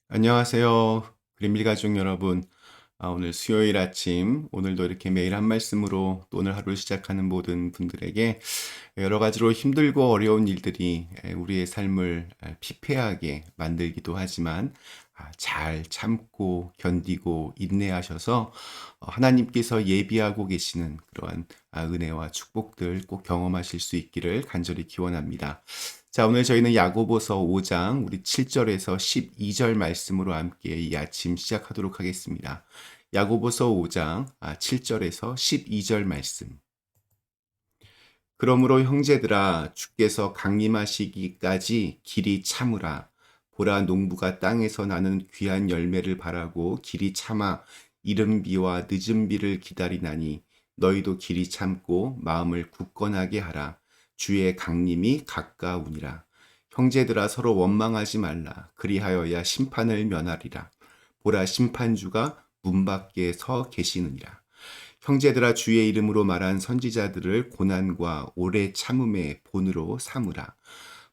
안녕하세요. 그린빌 가족 여러분. 오늘 수요일 아침, 오늘도 이렇게 매일 한 말씀으로 또 오늘 하루를 시작하는 모든 분들에게 여러 가지로 힘들고 어려운 일들이 우리의 삶을 피폐하게 만들기도 하지만 잘 참고 견디고 인내하셔서 하나님께서 예비하고 계시는 그러한 은혜와 축복들 꼭 경험하실 수 있기를 간절히 기원합니다. 자, 오늘 저희는 야고보서 5장 우리 7절에서 12절 말씀으로 함께 이 아침 시작하도록 하겠습니다. 야고보서 5장 7절에서 12절 말씀. 그러므로 형제들아 주께서 강림하시기까지 길이 참으라. 보라 농부가 땅에서 나는 귀한 열매를 바라고 길이 참아 이른 비와 늦은 비를 기다리나니 너희도 길이 참고 마음을 굳건하게 하라. 주의 강림이 가까우니라. 형제들아 서로 원망하지 말라. 그리하여야 심판을 면하리라. 보라 심판주가 문 밖에 서 계시느니라. 형제들아 주의 이름으로 말한 선지자들을 고난과 오래 참음의 본으로 삼으라.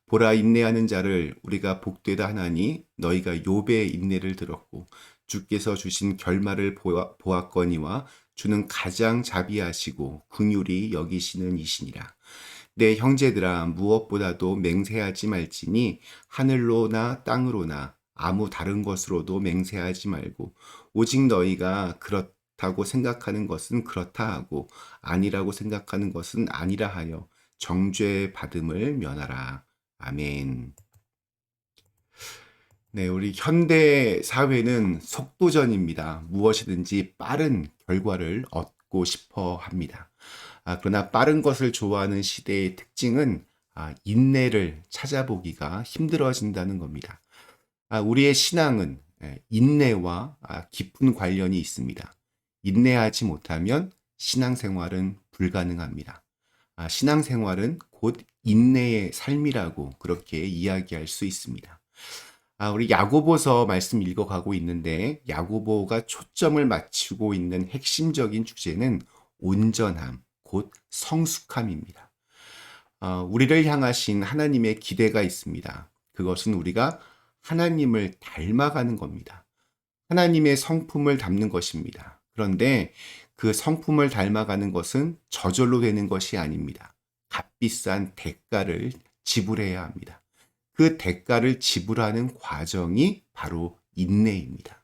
보라 인내하는 자를 우리가 복되다 하나니 너희가 욥의 인내를 들었고 주께서 주신 결말을 보았거니와 주는 가장 자비하시고 긍휼히 여기시는 이시니라. 내 형제들아 무엇보다도 맹세하지 말지니 하늘로나 땅으로나 아무 다른 것으로도 맹세하지 말고 오직 너희가 그렇다고 생각하는 것은 그렇다 하고 아니라고 생각하는 것은 아니라 하여 정죄 받음을 면하라. 아멘. 네, 우리 현대 사회는 속도전입니다. 무엇이든지 빠른 결과를 얻고 싶어 합니다. 그러나 빠른 것을 좋아하는 시대의 특징은 인내를 찾아보기가 힘들어진다는 겁니다. 우리의 신앙은 인내와 깊은 관련이 있습니다. 인내하지 못하면 신앙생활은 불가능합니다. 신앙생활은 곧 인내의 삶이라고 그렇게 이야기할 수 있습니다. 우리 야고보서 말씀 읽어가고 있는데 야고보가 초점을 맞추고 있는 핵심적인 주제는 온전함, 곧 성숙함입니다. 우리를 향하신 하나님의 기대가 있습니다. 그것은 우리가 하나님을 닮아가는 겁니다. 하나님의 성품을 담는 것입니다. 그런데 그 성품을 닮아가는 것은 저절로 되는 것이 아닙니다. 값비싼 대가를 지불해야 합니다. 그 대가를 지불하는 과정이 바로 인내입니다.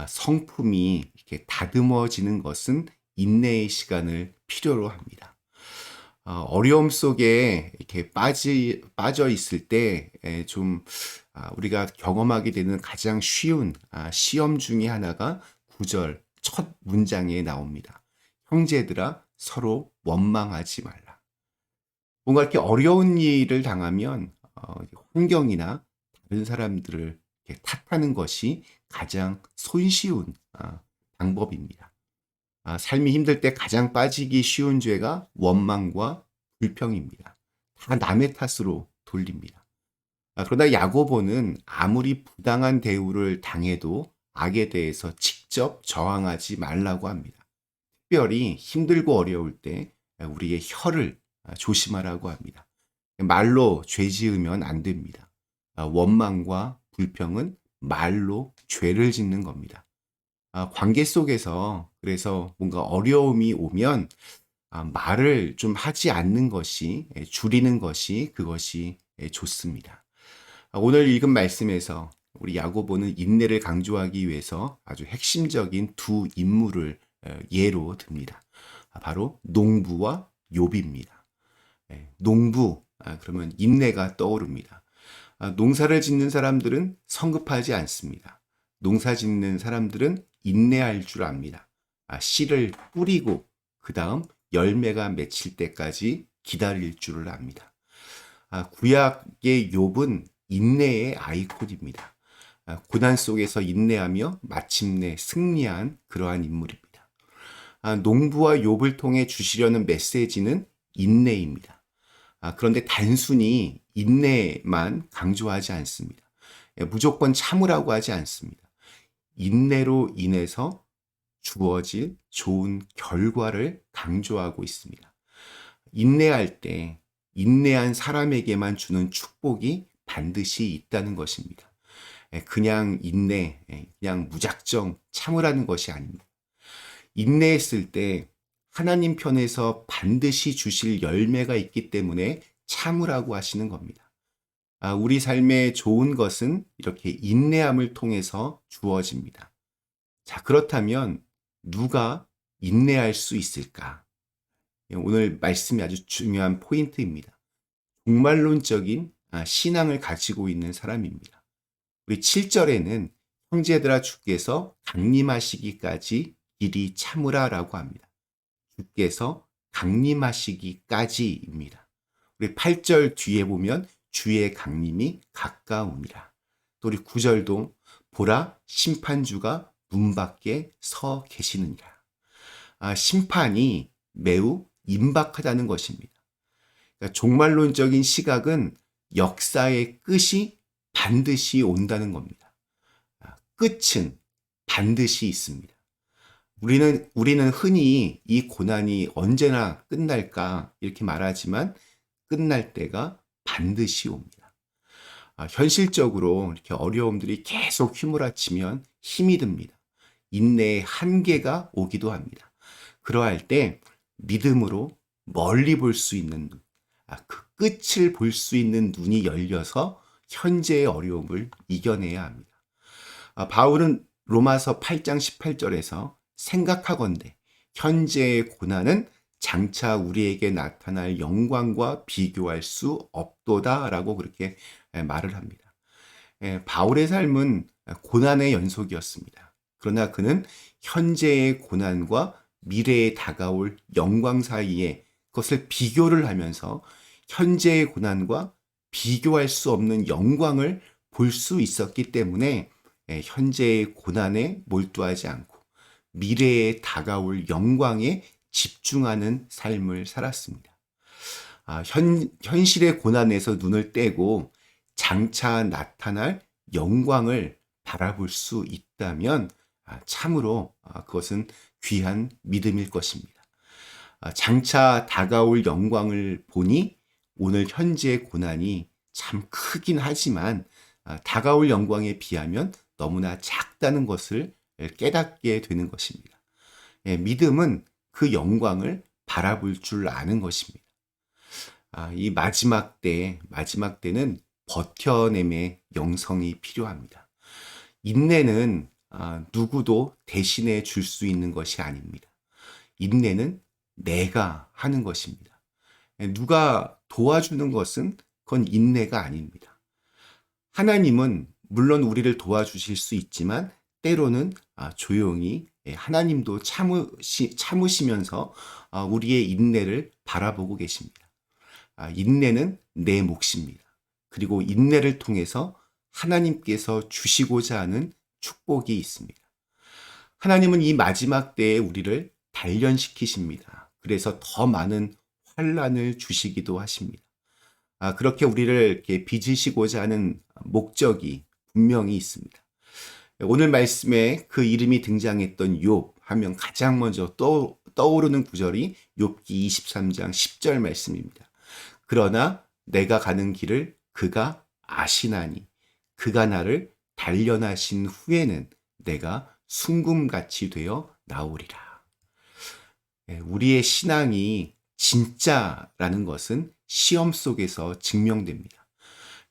성품이 이렇게 다듬어지는 것은 인내의 시간을 필요로 합니다. 어려움 속에 이렇게 빠져 있을 때 좀 우리가 경험하게 되는 가장 쉬운 시험 중에 하나가 9절 첫 문장에 나옵니다. 형제들아 서로 원망하지 말라. 뭔가 이렇게 어려운 일을 당하면 환경이나 다른 사람들을 이렇게 탓하는 것이 가장 손쉬운 방법입니다. 삶이 힘들 때 가장 빠지기 쉬운 죄가 원망과 불평입니다. 다 남의 탓으로 돌립니다. 그러나 야고보는 아무리 부당한 대우를 당해도 악에 대해서 직접 저항하지 말라고 합니다. 특별히 힘들고 어려울 때 우리의 혀를 조심하라고 합니다. 말로 죄 지으면 안 됩니다. 원망과 불평은 말로 죄를 짓는 겁니다. 관계 속에서 그래서 뭔가 어려움이 오면 말을 좀 하지 않는 것이 줄이는 것이 그것이 좋습니다. 오늘 읽은 말씀에서 우리 야고보는 인내를 강조하기 위해서 아주 핵심적인 두 인물을 예로 듭니다. 바로 농부와 욥입니다. 농부, 그러면 인내가 떠오릅니다. 농사를 짓는 사람들은 성급하지 않습니다. 농사 짓는 사람들은 인내할 줄 압니다. 씨를 뿌리고 그 다음 열매가 맺힐 때까지 기다릴 줄을 압니다. 구약의 욥은 인내의 아이콘입니다. 고난 속에서 인내하며 마침내 승리한 그러한 인물입니다. 농부와 욥을 통해 주시려는 메시지는 인내입니다. 그런데 단순히 인내만 강조하지 않습니다. 무조건 참으라고 하지 않습니다. 인내로 인해서 주어질 좋은 결과를 강조하고 있습니다. 인내할 때 인내한 사람에게만 주는 축복이 반드시 있다는 것입니다. 그냥 인내, 그냥 무작정 참으라는 것이 아닙니다. 인내했을 때 하나님 편에서 반드시 주실 열매가 있기 때문에 참으라고 하시는 겁니다. 우리 삶의 좋은 것은 이렇게 인내함을 통해서 주어집니다. 자, 그렇다면 누가 인내할 수 있을까? 오늘 말씀이 아주 중요한 포인트입니다. 종말론적인 신앙을 가지고 있는 사람입니다. 우리 7절에는 형제들아 주께서 강림하시기까지 이리 참으라라고 합니다. 주께서 강림하시기까지입니다. 우리 8절 뒤에 보면 주의 강림이 가까우니라. 또 우리 9절도 보라 심판주가 문 밖에 서 계시느니라. 심판이 매우 임박하다는 것입니다. 그러니까 종말론적인 시각은 역사의 끝이 반드시 온다는 겁니다. 끝은 반드시 있습니다. 우리는 흔히 이 고난이 언제나 끝날까 이렇게 말하지만 끝날 때가 반드시 옵니다. 현실적으로 이렇게 어려움들이 계속 휘몰아치면 힘이 듭니다. 인내의 한계가 오기도 합니다. 그러할 때 믿음으로 멀리 볼 수 있는 눈, 그 끝을 볼 수 있는 눈이 열려서 현재의 어려움을 이겨내야 합니다. 바울은 로마서 8장 18절에서 생각하건대 현재의 고난은 장차 우리에게 나타날 영광과 비교할 수 없도다라고 그렇게 말을 합니다. 바울의 삶은 고난의 연속이었습니다. 그러나 그는 현재의 고난과 미래에 다가올 영광 사이에 그것을 비교를 하면서 현재의 고난과 비교할 수 없는 영광을 볼 수 있었기 때문에 현재의 고난에 몰두하지 않고 미래에 다가올 영광에 집중하는 삶을 살았습니다. 현실의 고난에서 눈을 떼고 장차 나타날 영광을 바라볼 수 있다면 참으로 그것은 귀한 믿음일 것입니다. 장차 다가올 영광을 보니 오늘 현재의 고난이 참 크긴 하지만 다가올 영광에 비하면 너무나 작다는 것을 깨닫게 되는 것입니다. 믿음은 그 영광을 바라볼 줄 아는 것입니다. 이 마지막 때는 버텨냄의 영성이 필요합니다. 인내는 누구도 대신해 줄 수 있는 것이 아닙니다. 인내는 내가 하는 것입니다. 누가 도와주는 것은 그건 인내가 아닙니다. 하나님은 물론 우리를 도와주실 수 있지만 때로는 조용히 하나님도 참으시면서 우리의 인내를 바라보고 계십니다. 인내는 내 몫입니다. 그리고 인내를 통해서 하나님께서 주시고자 하는 축복이 있습니다. 하나님은 이 마지막 때에 우리를 단련시키십니다. 그래서 더 많은 환난을 주시기도 하십니다. 그렇게 우리를 이렇게 빚으시고자 하는 목적이 분명히 있습니다. 오늘 말씀에 그 이름이 등장했던 욥 하면 가장 먼저 떠오르는 구절이 욥기 23장 10절 말씀입니다. 그러나 내가 가는 길을 그가 아시나니 그가 나를 단련하신 후에는 내가 순금같이 되어 나오리라. 우리의 신앙이 진짜라는 것은 시험 속에서 증명됩니다.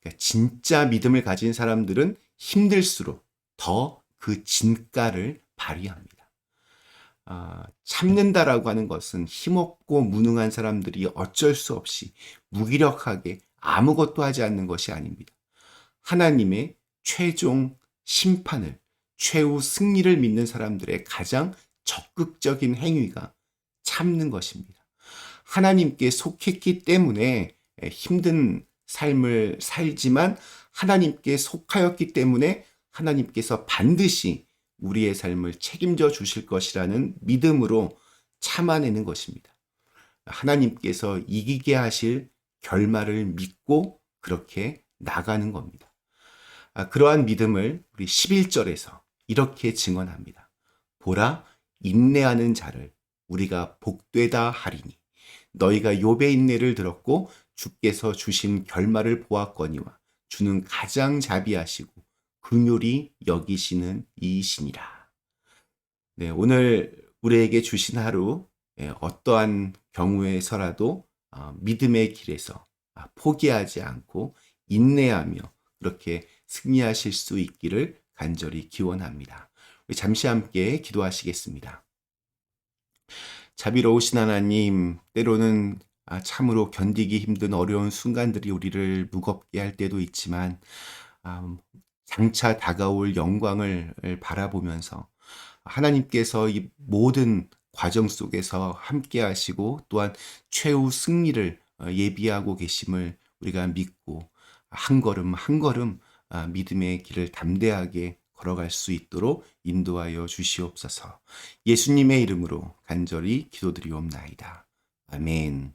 그러니까 진짜 믿음을 가진 사람들은 힘들수록 더 그 진가를 발휘합니다. 참는다라고 하는 것은 힘없고 무능한 사람들이 어쩔 수 없이 무기력하게 아무것도 하지 않는 것이 아닙니다. 하나님의 최종 심판을, 최후 승리를 믿는 사람들의 가장 적극적인 행위가 참는 것입니다. 하나님께 속했기 때문에 힘든 삶을 살지만 하나님께 속하였기 때문에 하나님께서 반드시 우리의 삶을 책임져 주실 것이라는 믿음으로 참아내는 것입니다. 하나님께서 이기게 하실 결말을 믿고 그렇게 나가는 겁니다. 그러한 믿음을 우리 11절에서 이렇게 증언합니다. 보라, 인내하는 자를 우리가 복되다 하리니 너희가 욥의 인내를 들었고 주께서 주신 결말을 보았거니와 주는 가장 자비하시고 긍휼히 여기시는 이이시니라. 네, 오늘 우리에게 주신 하루, 어떠한 경우에서라도 믿음의 길에서 포기하지 않고 인내하며 그렇게 승리하실 수 있기를 간절히 기원합니다. 우리 잠시 함께 기도하시겠습니다. 자비로우신 하나님, 때로는 참으로 견디기 힘든 어려운 순간들이 우리를 무겁게 할 때도 있지만 장차 다가올 영광을 바라보면서 하나님께서 이 모든 과정 속에서 함께 하시고 또한 최후 승리를 예비하고 계심을 우리가 믿고 한 걸음 한 걸음 믿음의 길을 담대하게 걸어갈 수 있도록 인도하여 주시옵소서. 예수님의 이름으로 간절히 기도드리옵나이다. 아멘.